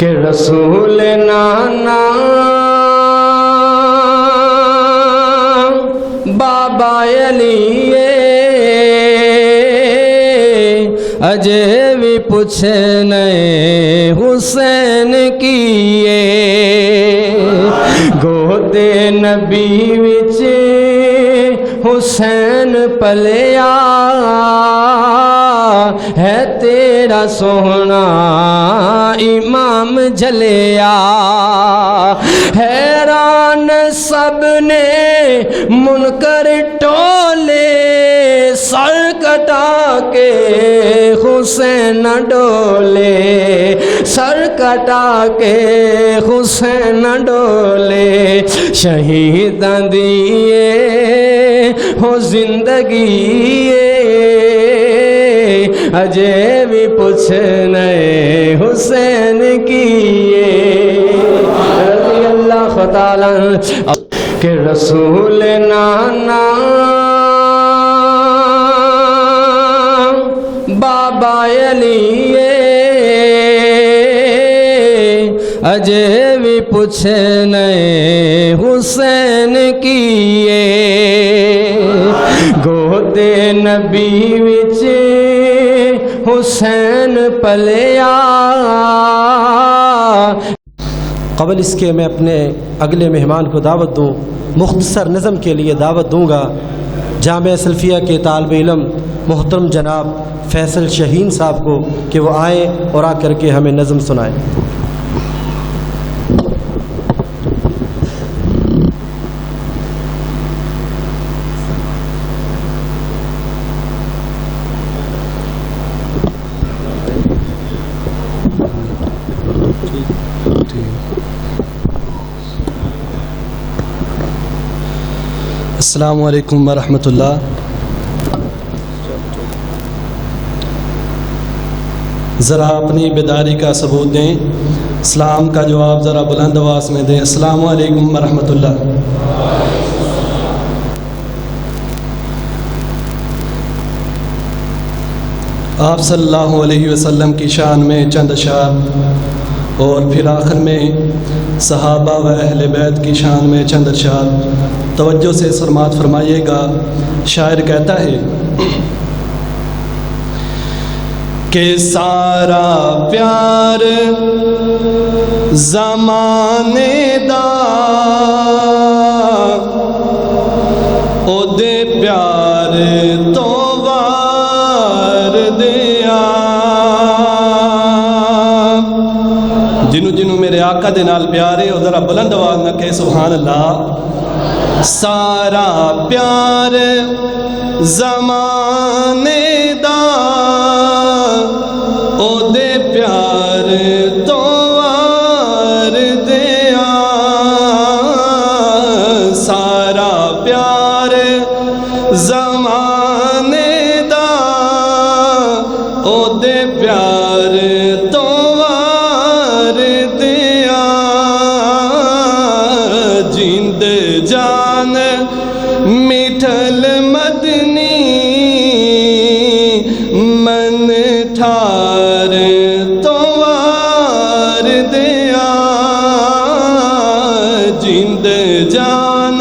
کہ رسول نانا بابا علی اجے بھی پوچھنے حسین کیے گودے نبی وچ حسین پلیا ہے تیرا سونا امام جلیا حیران سب نے منکر ٹولے سر کٹا کے حسین ڈولے سر کٹا کے حسین ڈولے شہیداں دیے ہو زندگی اجے بھی پوچھنے حسین کیے رضی اللہ تعالیٰ کہ رسول نانا بابا علی اجے بھی پوچھنے حسین کیے گودے نبی وچ حسین پلیا۔ قبل اس کے میں اپنے اگلے مہمان کو دعوت دوں، مختصر نظم کے لیے دعوت دوں گا جامعہ سلفیہ کے طالب علم محترم جناب فیصل شہین صاحب کو کہ وہ آئیں اور آ کر کے ہمیں نظم سنائیں۔ السلام علیکم ورحمۃ اللہ۔ ذرا اپنی بیداری کا ثبوت دیں، اسلام کا جواب ذرا بلند آواز میں دیں۔ السلام علیکم ورحمۃ اللہ۔ آپ صلی اللہ علیہ وسلم کی شان میں چند اشعار اور پھر آخر میں صحابہ و اہل بیت کی شان میں چند اشعار توجہ سے سماعت فرمائیے گا۔ شاعر کہتا ہے کہ سارا پیار زمانے دا او دے پیار تو وار دیا، جنوں میرے آقا دے نال پیار ہے او ذرا بلند آواز نہ کہ سبحان اللہ۔ سارا پیار زمانے دا او دے پیار تو وار دیا، سارا پیار زمانے دا او دے پیار تو وار دیا، جیند جان میٹھل مدنی من ٹھار تو وار دیا، جیند جان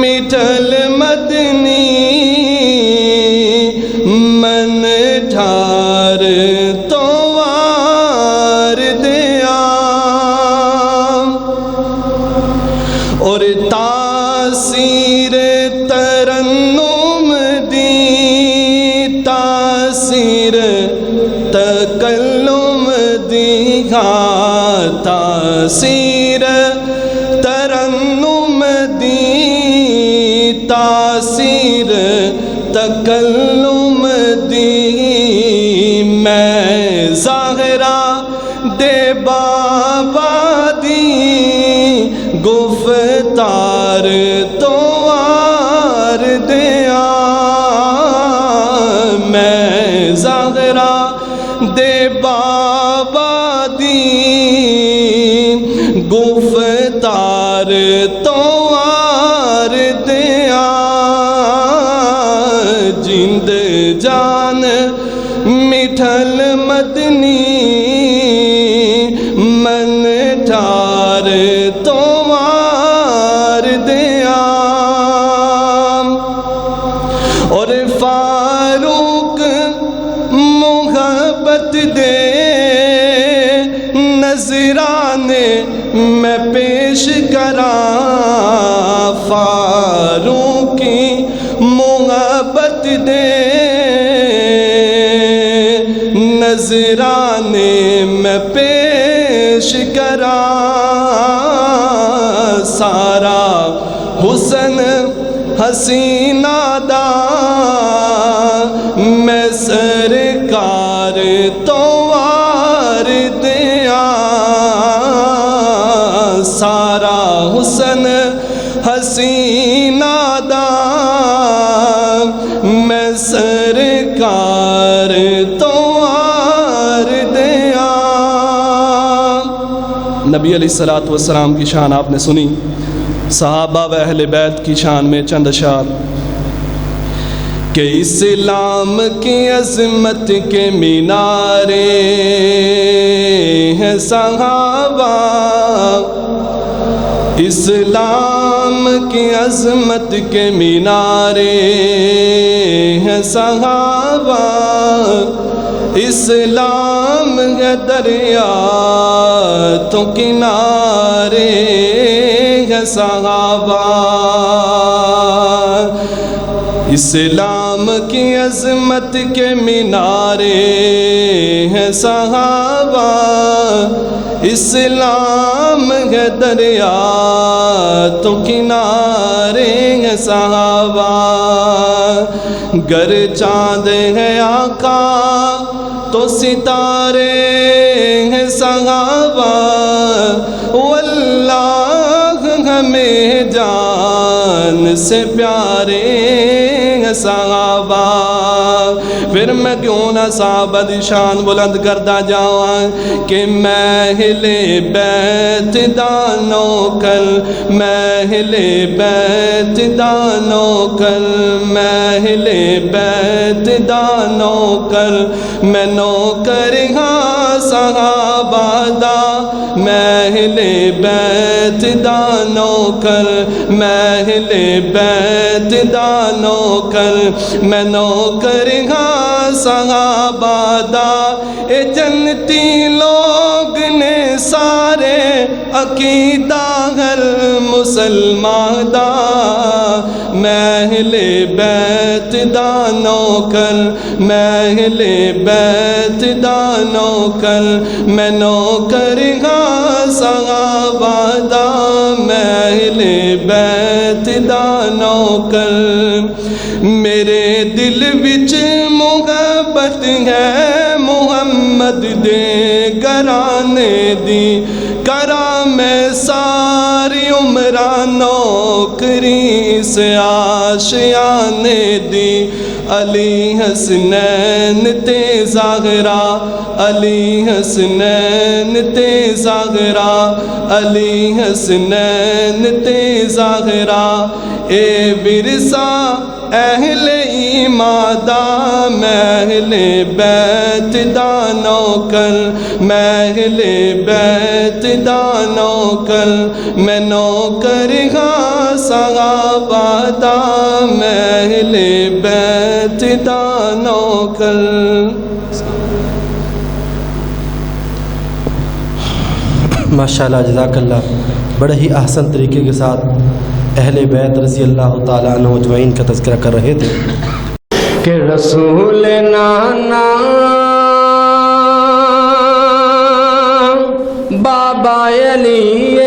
میٹھل مدنی من ٹھار تو وار دیا، اور تاثیر ترنم دی تاثیر تکلم دی، تاثیر ترنم دی تاثیر تکلم دی، میں ظاہرہ دے بابا دی گفتار تو وار دیا، میں ظاہرہ دے بابا دی گفتار تو وار دیا، جند جان میٹھل مدنی نذرانے میں پیش کراں فاروق کی محبت دے نذرانے میں پیش کراں سارا حسن حسینہ دا میں سرکار تو وار دیا سارا حسن حسینہ دا میں سرکار تو وار دیا نبی علیہ الصلوۃ والسلام کی شان آپ نے سنی صحابہ و اہل بیت کی شان میں چند اشعار کہ اسلام کی عظمت کے مینارے ہیں صحابہ اسلام کی عظمت کے مینارے ہیں صحابہ اسلام ہے دریا تو کنارے ہیں صحابہ اسلام کی عظمت کے مینارے ہیں صحابہ اسلام ہے دریا تو کنارے ہیں صحابہ گر چاند ہے آقا تو ستارے ہیں صحابہ واللہ ہمیں جان سے پیارے ہیں صحابہ پھر میں کیوں نہ صحابہ دی شان بلند کرتا جاواں کہ محل بیت دانو کل محل بیت دانو کل محل بیت دانو کل میں نوکر ہاں صحابہ دا محل بیت دانو کل محل بیت دانو کل میں نوکر ہاں صحابہ دا اے جنتی لوگ نے سارے عقیدہ ہر مسلمان دا محل بیت دانو کل محل بیت دانو کل میں نوکر ہاں صحابہ دا محل بیت دانو کل میرے دل وچ محبت ہے محمد دے گرانے دی کرا میں ساری عمرہ نوکری سے آشیانے دی علی حسنین تے زہرا علی حسنین تے زہرا علی حسنین تے زہرا اے ورثہ اہل ایمان دا محل بیت دانو کل محل بیت دانو کل میں نوکر ہاں صحابہ دا محل بیت دانو کل ماشاءاللہ جزاک اللہ بڑے ہی احسن طریقے کے ساتھ اہل بیت رضی اللہ تعالیٰ عنہ اجمعین کا تذکرہ کر رہے تھے کہ رسول نانا بابا علی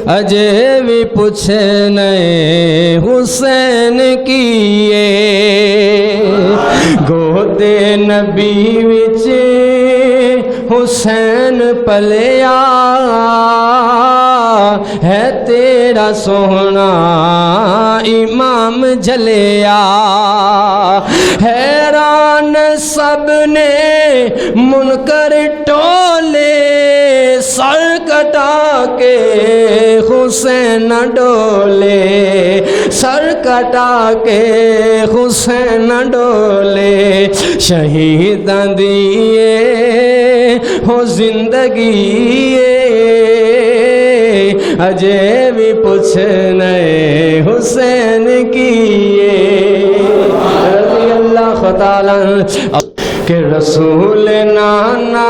اجے بھی پوچھے نئے حسین کیے گودے نبی وچ حسین پلیا ہے تیرا سونا امام جلیا حیران سب نے منکر ٹولے سر کٹا کے حسین ڈولے سر کٹا کے حسین ڈولے شہیداں دیے ہو زندگی اجے بھی پوچھنے حسین کیے رضی اللہ تعالیٰ کہ رسول نانا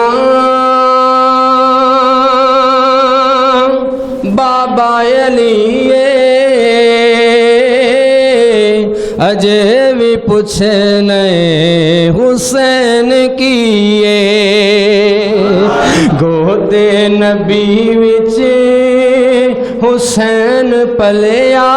بابا علی اجے بھی پوچھنے حسین کیے گودے نبی وچ حسین پلیا